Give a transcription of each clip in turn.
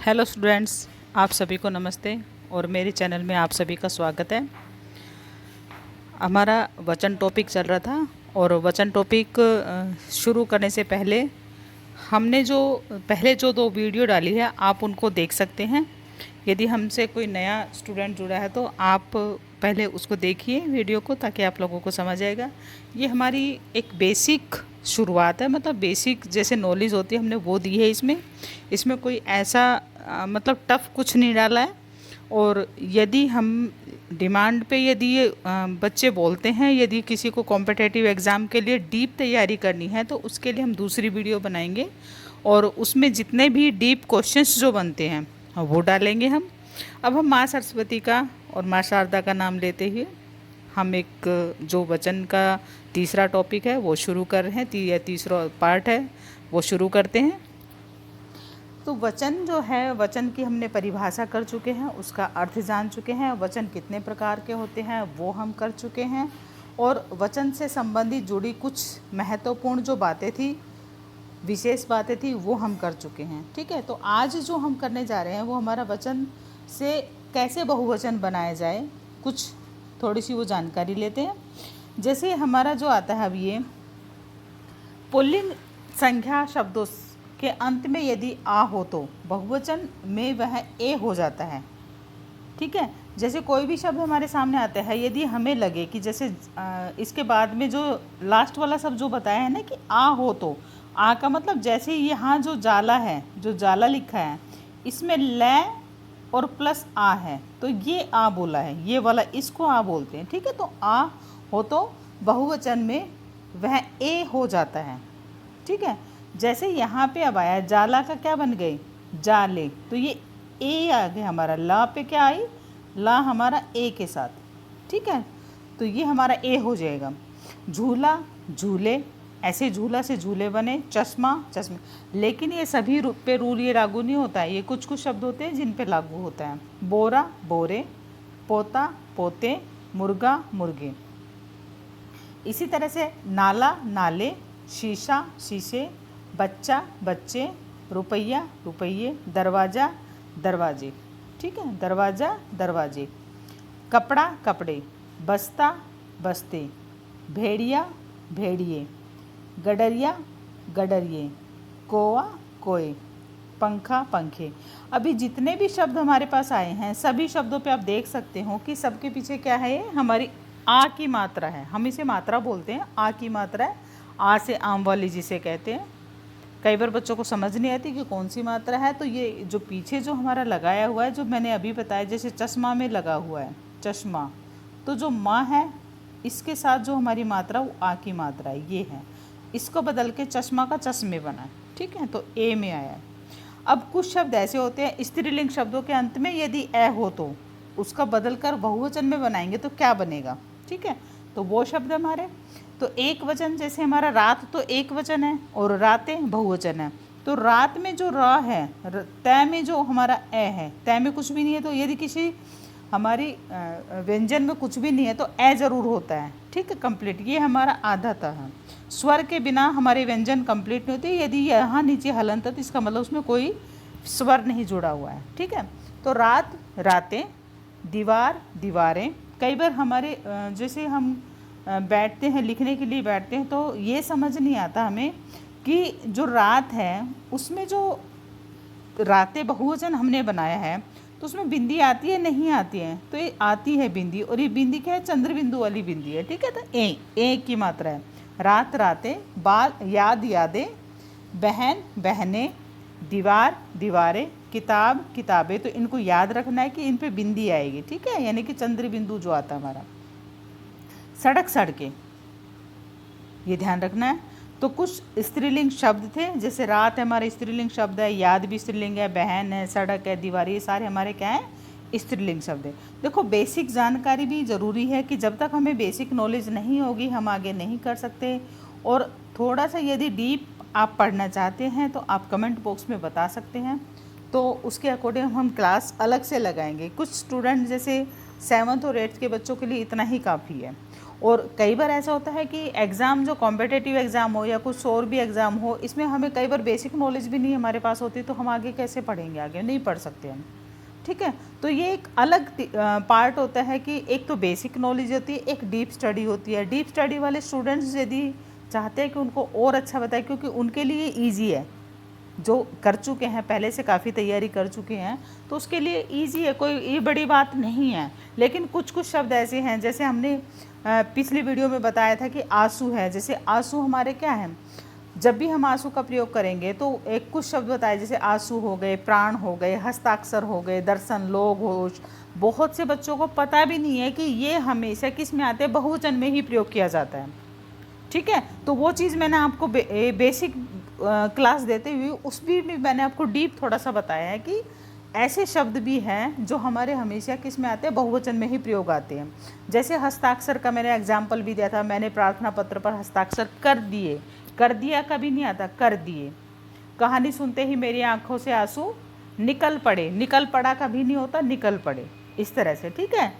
Hello students, आप सभी को नमस्ते और मेरे चैनल में आप सभी का स्वागत है। हमारा वचन टॉपिक चल रहा था और वचन टॉपिक शुरू करने से पहले हमने जो पहले जो 2 वीडियो डाली है आप उनको देख सकते हैं। यदि हमसे कोई नया स्टूडेंट जुड़ा है तो आप पहले उसको देखिए वीडियो को, ताकि आप लोगों को समझ आएगा। ये हमारी एक बेसिक शुरुआत है, मतलब बेसिक जैसे नॉलेज होती है हमने वो दी है इसमें कोई ऐसा मतलब टफ़ कुछ नहीं डाला है। और यदि हम डिमांड पे यदि ये बच्चे बोलते हैं, यदि किसी को कॉम्पिटिटिव एग्ज़ाम के लिए डीप तैयारी करनी है तो उसके लिए हम दूसरी वीडियो बनाएंगे और उसमें जितने भी डीप क्वेश्चंस जो बनते हैं वो डालेंगे हम। अब हम माँ सरस्वती का और माँ शारदा का नाम लेते हुए हम एक जो वचन का तीसरा टॉपिक है वो शुरू कर रहे हैं, या तीसरा पार्ट है वो शुरू करते हैं। तो वचन जो है, वचन की हमने परिभाषा कर चुके हैं, उसका अर्थ जान चुके हैं, वचन कितने प्रकार के होते हैं वो हम कर चुके हैं, और वचन से संबंधित जुड़ी कुछ महत्वपूर्ण जो बातें थी, विशेष बातें थी, वो हम कर चुके हैं। ठीक है, तो आज जो हम करने जा रहे हैं वो हमारा वचन से कैसे बहुवचन बनाया जाए, कुछ थोड़ी सी वो जानकारी लेते हैं। जैसे हमारा जो आता है अब ये पुल्लिंग संख्या शब्दों के अंत में यदि आ हो तो बहुवचन में वह ए हो जाता है। ठीक है, जैसे कोई भी शब्द हमारे सामने आता है, यदि हमें लगे कि जैसे इसके बाद में जो लास्ट वाला शब्द जो बताया है ना कि आ हो तो, आ का मतलब जैसे यहाँ जो जाला है, जो जाला लिखा है इसमें ल और प्लस आ है तो ये आ बोला है, ये वाला इसको आ बोलते हैं। ठीक है, तो आ हो तो बहुवचन में वह ए हो जाता है। ठीक है, जैसे यहाँ पे अब आया जाला का क्या बन गए, जाले, तो ये ए आ गया हमारा, ला पे क्या आई, ला हमारा ए के साथ। ठीक है, तो ये हमारा ए हो जाएगा। झूला, झूले, ऐसे झूला से झूले बने, चश्मा, चश्मे, लेकिन ये सभी पे रूल ये लागू नहीं होता है, ये कुछ कुछ शब्द होते हैं जिन पे लागू होता है। बोरा, बोरे, पोता, पोते, मुर्गा, मुर्गे। इसी तरह से नाला, नाले, शीशा, शीशे, बच्चा, बच्चे, रुपया, रुपये, दरवाज़ा, दरवाजे। ठीक है, दरवाज़ा, दरवाजे, कपड़ा, कपड़े, बस्ता, बस्ते, भेड़िया, भेड़िए, गडरिया, गडरिए, कोआ, कोए, पंखा, पंखे। अभी जितने भी शब्द हमारे पास आए हैं सभी शब्दों पे आप देख सकते हो कि सबके पीछे क्या है, ये हमारी आ की मात्रा है। हम इसे मात्रा बोलते हैं, आ की मात्रा है, आ से आम वाली जिसे कहते हैं। कई बार बच्चों को समझ नहीं आती कि कौन सी मात्रा है, तो ये जो पीछे जो हमारा लगाया हुआ है, जो मैंने अभी बताया, जैसे चश्मा में लगा हुआ है चश्मा, तो जो माँ है इसके साथ जो हमारी मात्रा वो आ की मात्रा है, ये है। इसको बदल के चश्मा का चश्मे बना। ठीक है, तो ए में आया। अब कुछ शब्द ऐसे होते हैं स्त्रीलिंग शब्दों के अंत में यदि ए हो तो उसका बदल कर बहुवचन में बनाएंगे तो क्या बनेगा। ठीक है, तो वो शब्द हमारे, तो एक वचन, जैसे हमारा रात तो एक वचन है और रातें बहुवचन है। तो रात में जो र है, तय में जो हमारा ए है, तय में कुछ भी नहीं है, तो यदि किसी हमारी व्यंजन में कुछ भी नहीं है तो ए ज़रूर होता है। ठीक है, कंप्लीट, ये हमारा आधा था है। स्वर के बिना हमारे व्यंजन कंप्लीट नहीं होते, यदि यहाँ नीचे हलंत तो इसका मतलब उसमें कोई स्वर नहीं जुड़ा हुआ है। ठीक है, तो रात, रातें, दीवार, दीवारें। कई बार हमारे जैसे हम बैठते हैं, लिखने के लिए बैठते हैं, तो ये समझ नहीं आता हमें कि जो रात है उसमें जो रातें बहुवचन हमने बनाया है तो उसमें बिंदी आती है नहीं आती है, तो ये आती है बिंदी, और ये बिंदी क्या है, चंद्र बिंदु वाली बिंदी है। ठीक है, तो ए की मात्रा है। रात, रातें, बाल, याद, यादें, बहन, बहनें, दीवार, दीवारें, किताब, किताबें। तो इनको याद रखना है कि इन पे बिंदी आएगी। ठीक है, यानी कि चंद्र बिंदु जो आता है हमारा। सड़क, सड़कें, ये ध्यान रखना है। तो कुछ स्त्रीलिंग शब्द थे, जैसे रात हमारे स्त्रीलिंग शब्द है, याद भी स्त्रीलिंग है, बहन है, सड़क है, दीवार, ये सारे हमारे क्या है, स्त्रीलिंग शब्द है। देखो बेसिक जानकारी भी ज़रूरी है कि जब तक हमें बेसिक नॉलेज नहीं होगी हम आगे नहीं कर सकते। और थोड़ा सा यदि डीप आप पढ़ना चाहते हैं तो आप कमेंट बॉक्स में बता सकते हैं, तो उसके अकॉर्डिंग हम क्लास अलग से लगाएंगे। कुछ स्टूडेंट जैसे 7th और 8th के बच्चों के लिए इतना ही काफ़ी है। और कई बार ऐसा होता है कि एग्ज़ाम जो कॉम्पिटिटिव एग्ज़ाम हो या कुछ और भी एग्ज़ाम हो, इसमें हमें कई बार बेसिक नॉलेज भी नहीं हमारे पास होती, तो हम आगे कैसे पढ़ेंगे, आगे नहीं पढ़ सकते हम। ठीक है, तो ये एक अलग पार्ट होता है कि एक तो बेसिक नॉलेज होती है, एक डीप स्टडी होती है। डीप स्टडी वाले स्टूडेंट्स यदि चाहते हैं कि उनको और अच्छा बताए, क्योंकि उनके लिए ईजी है, जो कर चुके हैं पहले से काफ़ी तैयारी कर चुके हैं, तो उसके लिए इजी है, कोई ये बड़ी बात नहीं है। लेकिन कुछ कुछ शब्द ऐसे हैं, जैसे हमने पिछली वीडियो में बताया था कि आंसू है, जैसे आंसू हमारे क्या हैं, जब भी हम आंसू का प्रयोग करेंगे तो एक कुछ शब्द बताए, जैसे आंसू हो गए, प्राण हो गए, हस्ताक्षर हो गए, दर्शन, लोग, होश। बहुत से बच्चों को पता भी नहीं है कि ये हमेशा किस में आते हैं, बहुवचन में ही प्रयोग किया जाता है। ठीक है, तो वो चीज़ मैंने आपको बेसिक क्लास देते हुए उस भी मैंने आपको डीप थोड़ा सा बताया है कि ऐसे शब्द भी हैं जो हमारे हमेशा किस में आते हैं, बहुवचन में ही प्रयोग आते हैं। जैसे हस्ताक्षर का मैंने एग्जाम्पल भी दिया था, मैंने प्रार्थना पत्र पर हस्ताक्षर कर दिए। कर दिया कभी नहीं आता, कर दिए। कहानी सुनते ही मेरी आंखों से आंसू निकल पड़े, निकल पड़ा कभी नहीं होता, निकल पड़े, इस तरह से। ठीक है,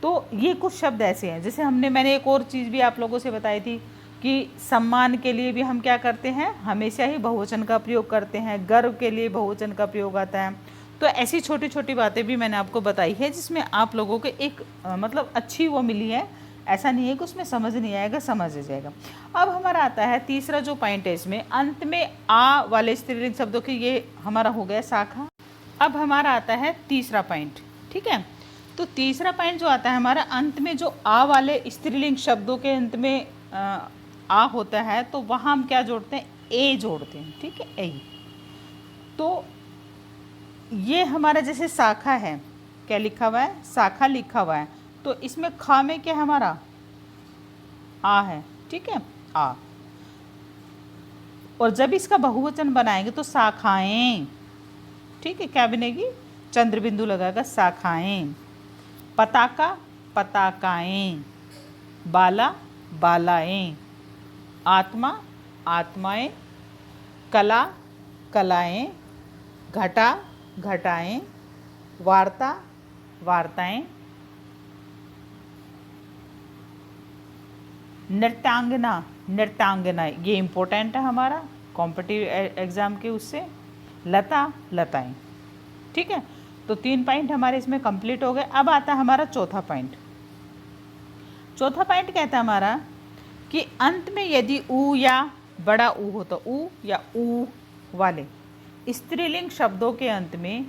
तो ये कुछ शब्द ऐसे हैं। जैसे मैंने एक और चीज़ भी आप लोगों से बताई थी कि सम्मान के लिए भी हम क्या करते हैं, हमेशा ही बहुवचन का प्रयोग करते हैं। गर्व के लिए बहुवचन का प्रयोग आता है। तो ऐसी छोटी छोटी बातें भी मैंने आपको बताई है, जिसमें आप लोगों को एक मतलब अच्छी वो मिली है। ऐसा नहीं है कि उसमें समझ नहीं आएगा, समझ आ जाएगा। अब हमारा आता है तीसरा जो पॉइंट है, इसमें अंत में आ वाले स्त्रीलिंग शब्दों की, ये हमारा हो गया शाखा। अब हमारा आता है तीसरा पॉइंट। ठीक है, तो तीसरा पॉइंट जो आता है हमारा, अंत में जो आ वाले स्त्रीलिंग शब्दों के अंत में आ होता है, तो वहाँ हम क्या जोड़ते हैं, ए जोड़ते हैं। ठीक है, ए। तो ये हमारा जैसे शाखा है, क्या लिखा हुआ है, शाखा लिखा हुआ है, तो इसमें खा में क्या हमारा आ है। ठीक है, आ। और जब इसका बहुवचन बनाएंगे तो शाखाएं। ठीक है, क्या बनेगी, चंद्र बिंदु लगाकर शाखाएं। पताका, पताकाएं। बाला, बालाएं। आत्मा, आत्माएं। कला, कलाएं। घटा, घटाएं। वार्ता, वार्ताएं। नृत्यांगना, नृत्यांगनाएं। ये इम्पोर्टेंट है हमारा कॉम्पिटिटिव एग्ज़ाम के उससे। लता, लताएं। ठीक है, तो 3 पॉइंट हमारे इसमें कंप्लीट हो गए। अब आता है हमारा चौथा पॉइंट। चौथा पॉइंट कहता है हमारा कि अंत में यदि ऊ या बड़ा ऊ हो, तो ऊ या ऊ वाले स्त्रीलिंग शब्दों के अंत में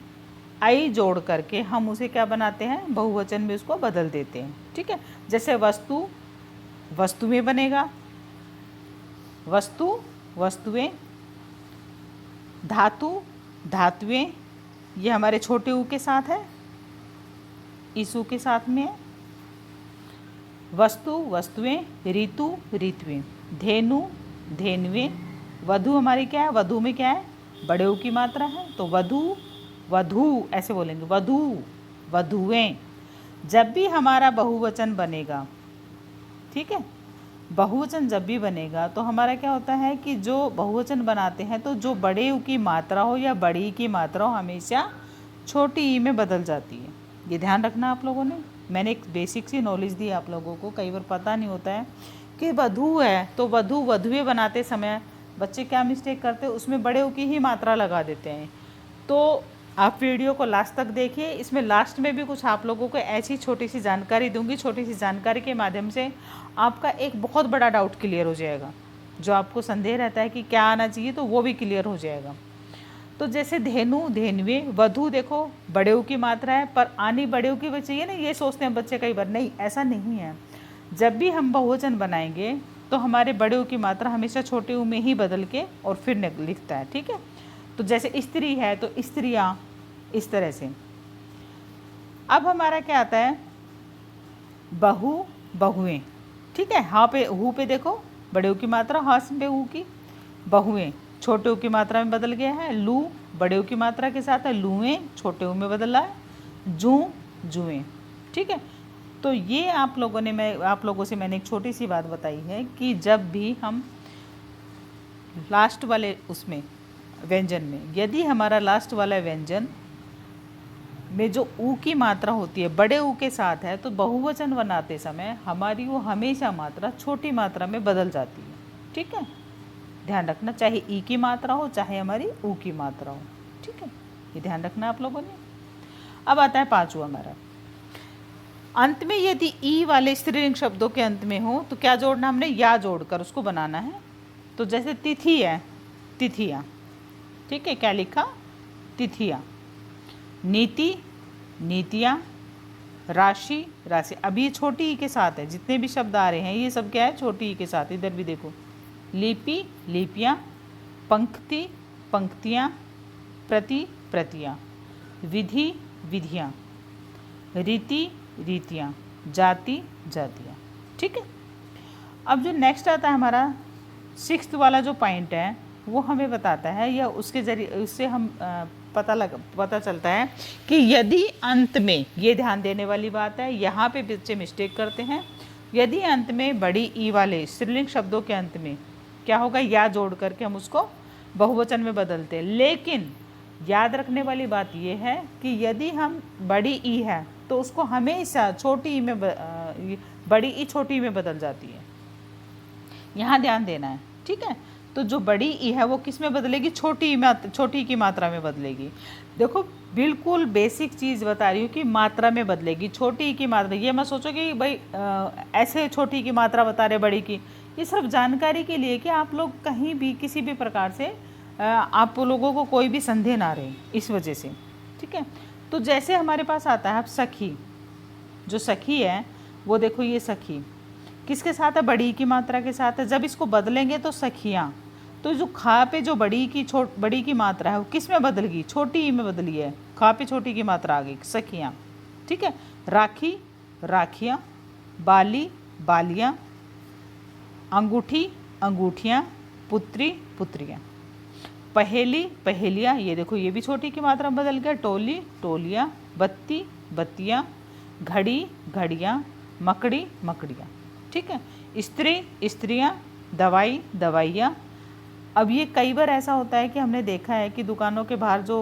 आई जोड़ करके हम उसे क्या बनाते हैं, बहुवचन में उसको बदल देते हैं। ठीक है, जैसे वस्तु, वस्तुएं बनेगा, वस्तु, वस्तुएं। धातु, धातुएं। ये हमारे छोटे ऊ के साथ है, इस ऊ के साथ में है। वस्तु, वस्तुएं। ऋतु, ऋतुएं। धेनु, धेनुएं। वधु हमारी क्या है, वधु में क्या है, बड़े ऊ की मात्रा है, तो वधु, वधू ऐसे बोलेंगे, वधु, वधुएं। जब भी हमारा बहुवचन बनेगा, ठीक है, बहुवचन जब भी बनेगा तो हमारा क्या होता है कि जो बहुवचन बनाते हैं, तो जो बड़े ऊ की मात्रा हो या बड़ी की मात्रा हो, हमेशा छोटी ई में बदल जाती है। ये ध्यान रखना आप लोगों ने। मैंने एक बेसिक सी नॉलेज दी आप लोगों को, कई बार पता नहीं होता है कि वधू है तो वधू, वधुएं बनाते समय बच्चे क्या मिस्टेक करते हैं, उसमें बड़े ऊ की ही मात्रा लगा देते हैं। तो आप वीडियो को लास्ट तक देखिए, इसमें लास्ट में भी कुछ आप लोगों को ऐसी छोटी सी जानकारी दूंगी। छोटी सी जानकारी के माध्यम से आपका एक बहुत बड़ा डाउट क्लियर हो जाएगा। जो आपको संदेह रहता है कि क्या आना चाहिए, तो वो भी क्लियर हो जाएगा। तो जैसे धेनु, धेनुए। वधु देखो बड़े ऊ की मात्रा है, पर आनी बड़े ऊ की भी चाहिए ना, ये सोचते हैं बच्चे कई बार। नहीं, ऐसा नहीं है। जब भी हम बहुवचन बनाएंगे तो हमारे बड़े ऊ की मात्रा हमेशा छोटे ऊ में ही बदल के और फिर लिखता है। ठीक है, तो जैसे स्त्री है तो स्त्रियाँ, इस तरह से। अब हमारा क्या आता है, बहु, बहुएं। ठीक है, हाँ पे, हु पे देखो बड़े ऊ की मात्रा, हाँ पे ऊ की। बहुएं छोटे ऊ की मात्रा में बदल गया है। लू बड़े ऊ की मात्रा के साथ है, लुएं छोटे ऊ में बदला है। जू, जुएं। ठीक है, तो ये आप लोगों ने, मैं आप लोगों से मैंने एक छोटी सी बात बताई है कि जब भी हम लास्ट वाले उसमें व्यंजन में, यदि हमारा लास्ट वाला व्यंजन में जो ऊ की मात्रा होती है बड़े ऊ के साथ है, तो बहुवचन बनाते समय हमारी वो हमेशा मात्रा छोटी मात्रा में बदल जाती है। ठीक है, ध्यान रखना, चाहे ई की मात्रा हो चाहे हमारी ऊ की मात्रा हो। ठीक है, ये ध्यान रखना आप लोगों ने। अब आता है पांचवा हमारा, अंत में यदि ई वाले स्त्रीलिंग शब्दों के अंत में हो तो क्या जोड़ना, हमने या जोड़कर उसको बनाना है। तो जैसे तिथि है, तिथियाँ। ठीक है, क्या लिखा, तिथियाँ। नीति, नीतियाँ। राशि, राशि। अब ये छोटी ई के साथ है, जितने भी शब्द आ रहे हैं ये सब क्या है, छोटी ई के साथ। इधर भी देखो, लिपि, लिपियाँ। पंक्ति, पंक्तियाँ। प्रति, प्रतियाँ। विधि, विधियाँ। रीति, रीतियाँ। जाति, जातियाँ। ठीक है, अब जो नेक्स्ट आता है हमारा सिक्स्थ वाला जो पॉइंट है वो हमें बताता है, या उसके जरिए उससे हम पता चलता है कि यदि अंत में, ये ध्यान देने वाली बात है, यहाँ पे बच्चे मिस्टेक करते हैं। यदि अंत में बड़ी ई वाले स्त्रीलिंग शब्दों के अंत में क्या होगा, या जोड़ करके हम उसको बहुवचन में बदलते हैं। लेकिन याद रखने वाली बात ये है कि यदि हम बड़ी ई है तो उसको हमेशा छोटी ई में बड़ी ई छोटी ई में बदल जाती है, यहाँ ध्यान देना है। ठीक है, तो जो बड़ी ई है वो किस में बदलेगी, छोटी की मात्रा में बदलेगी। देखो बिल्कुल बेसिक चीज़ बता रही हूँ कि मात्रा में बदलेगी, छोटी ई की मात्रा। ये मत सोचो कि भाई ऐसे छोटी की मात्रा बता रहे बड़ी की, ये सिर्फ जानकारी के लिए कि आप लोग कहीं भी किसी भी प्रकार से आप लोगों को कोई भी संदेह ना रहे, इस वजह से। ठीक है, तो जैसे हमारे पास आता है सखी, जो सखी है वो देखो, ये सखी किसके साथ है, बड़ी की मात्रा के साथ है। जब इसको बदलेंगे तो सखियाँ, तो जो खा पे जो बड़ी की मात्रा है वो किस में बदल गई, छोटी ई में बदली है। खा पे छोटी की मात्रा आ गई, सखियाँ। ठीक है, राखी, राखियाँ। बाली, बालियाँ। अंगूठी, अंगूठियाँ। पुत्री, पुत्रियाँ। पहेली, पहेलियाँ। ये देखो ये भी छोटी की मात्रा में बदल गया, टोली, टोलियाँ। बत्ती, बत्तियाँ। घड़ी, घड़ियाँ। मकड़ी, मकड़ियाँ। ठीक है, स्त्री, स्त्रियाँ। दवाई, दवाइयाँ। अब ये कई बार ऐसा होता है कि हमने देखा है कि दुकानों के बाहर जो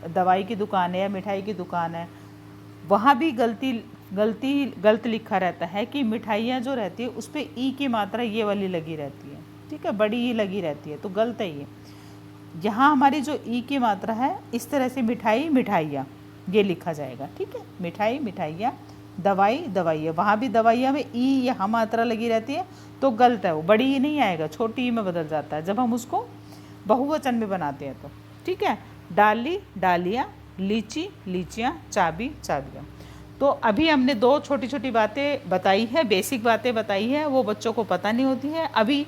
दवाई की दुकान है या मिठाई की दुकान है, वहाँ भी गलत लिखा रहता है कि मिठाइयाँ जो रहती है उस पर ई की मात्रा ये वाली लगी रहती है। ठीक है, बड़ी ई लगी रहती है, तो गलत है ये। यहाँ हमारी जो ई की मात्रा है, इस तरह से मिठाई, मिठाइयाँ ये लिखा जाएगा। ठीक है, मिठाई, मिठाइयाँ। दवाई, दवाइयाँ, वहाँ भी दवाइयाँ में ई यहाँ मात्रा लगी रहती है, तो गलत है वो, बड़ी ई नहीं आएगा, छोटी ई में बदल जाता है जब हम उसको बहुवचन में बनाते हैं तो। ठीक है, डाली, डालियाँ। लीची, लीचियाँ। चाबी, चाबियाँ। तो अभी हमने दो छोटी छोटी बातें बताई है, बेसिक बातें बताई है, वो बच्चों को पता नहीं होती है। अभी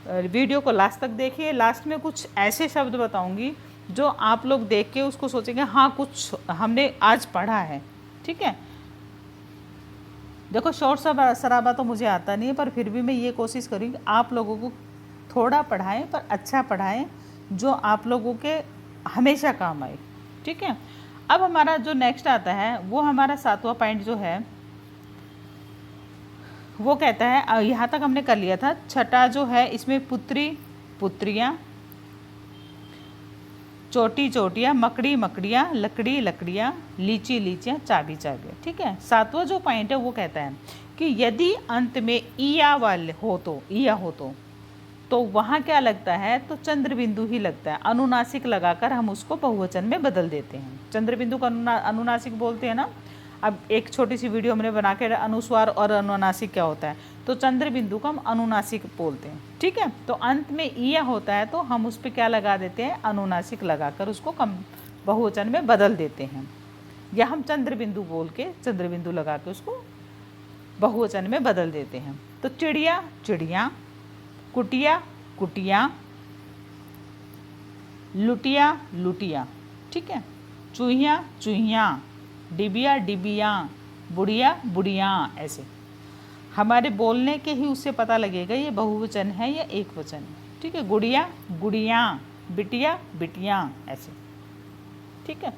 वीडियो को लास्ट तक देखिए, लास्ट में कुछ ऐसे शब्द बताऊंगी जो आप लोग देख के उसको सोचेंगे हाँ कुछ हमने आज पढ़ा है। ठीक है, देखो शॉर्ट शराबा तो मुझे आता नहीं है, पर फिर भी मैं ये कोशिश करूँगी आप लोगों को थोड़ा पढ़ाएं, पर अच्छा पढ़ाएं जो आप लोगों के हमेशा काम आए। ठीक है, अब हमारा जो नेक्स्ट आता है वो हमारा सातवां पॉइंट जो है वो कहता है, यहाँ तक हमने कर लिया था। छठा जो है इसमें पुत्री, पुत्रियाँ। चोटी, चोटियाँ। मकड़ी, मकड़ियाँ। लकड़ी, लकड़ियाँ। लीची, लीचियाँ। चाबी, चाबियाँ। ठीक है, सातवां जो पॉइंट है वो कहता है कि यदि अंत में ईया वाले हो तो, ईया हो तो वहाँ क्या लगता है, तो चंद्र बिंदु ही लगता है। अनुनासिक लगाकर हम उसको बहुवचन में बदल देते हैं। चंद्र बिंदु को अनुनासिक बोलते हैं ना। अब एक छोटी सी वीडियो हमने बना के अनुस्वार और अनुनासिक क्या होता है, तो चंद्र बिंदु को हम अनुनासिक बोलते हैं। ठीक है, तो अंत में ईया होता है तो हम उस पर क्या लगा देते हैं, अनुनासिक लगाकर उसको बहुवचन में बदल देते हैं, या हम चंद्र बिंदु बोल के चंद्र बिंदु लगा के उसको बहुवचन में बदल देते हैं। तो चिड़िया, चिड़ियाँ। कुटिया, कुटियाँ। लुटिया, लुटिया। ठीक है, चूहिया, चूहियाँ। डिबिया, डिबियाँ। बुढ़िया, बुढ़ियाँ। ऐसे हमारे बोलने के ही उससे पता लगेगा ये बहुवचन है या एक वचन है। ठीक है, गुड़िया, गुड़ियाँ। बिटिया, बिटियाँ। ऐसे। ठीक है,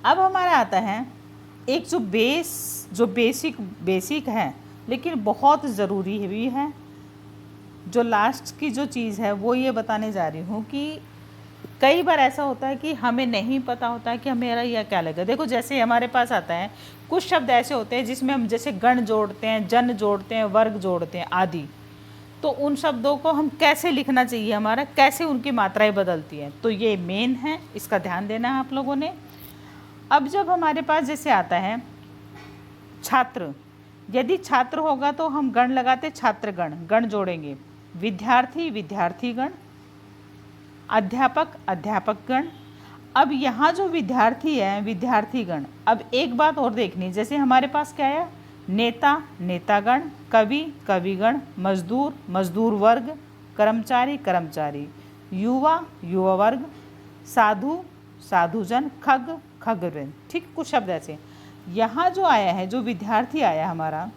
अब हमारा आता है एक जो बेसिक है लेकिन बहुत ज़रूरी भी है। जो लास्ट की जो चीज़ है वो ये बताने जा रही हूँ कि कई बार ऐसा होता है कि हमें नहीं पता होता है कि मेरा यह क्या लगेगा। देखो जैसे हमारे पास आता है कुछ शब्द ऐसे होते हैं जिसमें हम जैसे गण जोड़ते हैं, जन जोड़ते हैं, वर्ग जोड़ते हैं आदि, तो उन शब्दों को हम कैसे लिखना चाहिए, हमारा कैसे उनकी मात्राएं बदलती हैं, तो ये मेन है, इसका ध्यान देना है आप लोगों ने। अब जब हमारे पास जैसे आता है छात्र, यदि छात्र होगा तो हम गण लगाते छात्रगण, गण जोड़ेंगे। विद्यार्थी विद्यार्थीगण, अध्यापक अध्यापकगण। अब यहाँ जो विद्यार्थी है विद्यार्थीगण, अब एक बात और देखनी, जैसे हमारे पास क्या है, नेता नेतागण, कवि कविगण, मजदूर मजदूर वर्ग, कर्मचारी कर्मचारी, युवा युवा वर्ग, साधु साधुजन, खग खगवृंद। ठीक, कुछ शब्द ऐसे। यहाँ जो आया है, जो विद्यार्थी आया हमारा,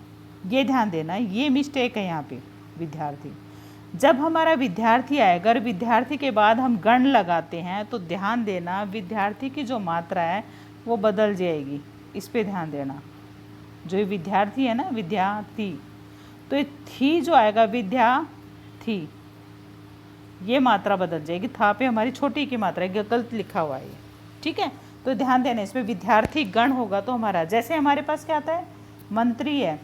ये ध्यान देना, ये मिस्टेक है यहाँ पे विद्यार्थी। जब हमारा विद्यार्थी आए, अगर विद्यार्थी के बाद हम गण लगाते हैं तो ध्यान देना विद्यार्थी की जो मात्रा है वो बदल जाएगी, इस पे ध्यान देना। जो ये विद्यार्थी है ना, विद्यार्थी, तो ये थी जो आएगा विद्यार्थी, ये मात्रा बदल जाएगी, था पे हमारी छोटी की मात्रा है, गलत लिखा हुआ है। ठीक है, तो ध्यान देना इसमें। विद्यार्थी गण होगा तो हमारा, जैसे हमारे पास क्या आता है, मंत्री है,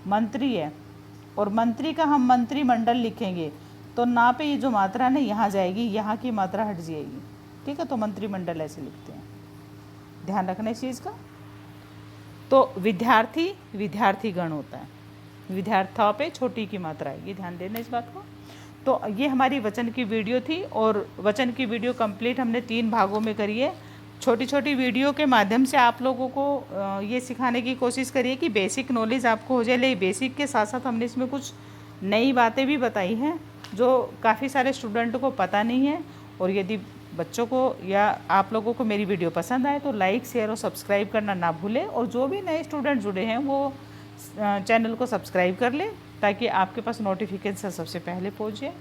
मंत्री है, और मंत्री का हम मंत्रिमंडल लिखेंगे तो ना पे ये जो मात्रा है ना यहाँ जाएगी, यहाँ की मात्रा हट जाएगी। ठीक है, तो मंत्रिमंडल ऐसे लिखते हैं, ध्यान रखना इस चीज़ का। तो विद्यार्थी विद्यार्थीगण होता है, विद्यार्था पे छोटी की मात्रा है, ये ध्यान देना इस बात को। तो ये हमारी वचन की वीडियो थी, और वचन की वीडियो कंप्लीट हमने 3 भागों में करी है। छोटी छोटी वीडियो के माध्यम से आप लोगों को ये सिखाने की कोशिश करिए कि बेसिक नॉलेज आपको हो जाए। लेकिन बेसिक के साथ साथ हमने इसमें कुछ नई बातें भी बताई हैं जो काफ़ी सारे स्टूडेंट को पता नहीं है। और यदि बच्चों को या आप लोगों को मेरी वीडियो पसंद आए तो लाइक शेयर और सब्सक्राइब करना ना भूलें। और जो भी नए स्टूडेंट जुड़े हैं वो चैनल को सब्सक्राइब कर लें ताकि आपके पास नोटिफिकेशन सबसे पहले पहुँचे।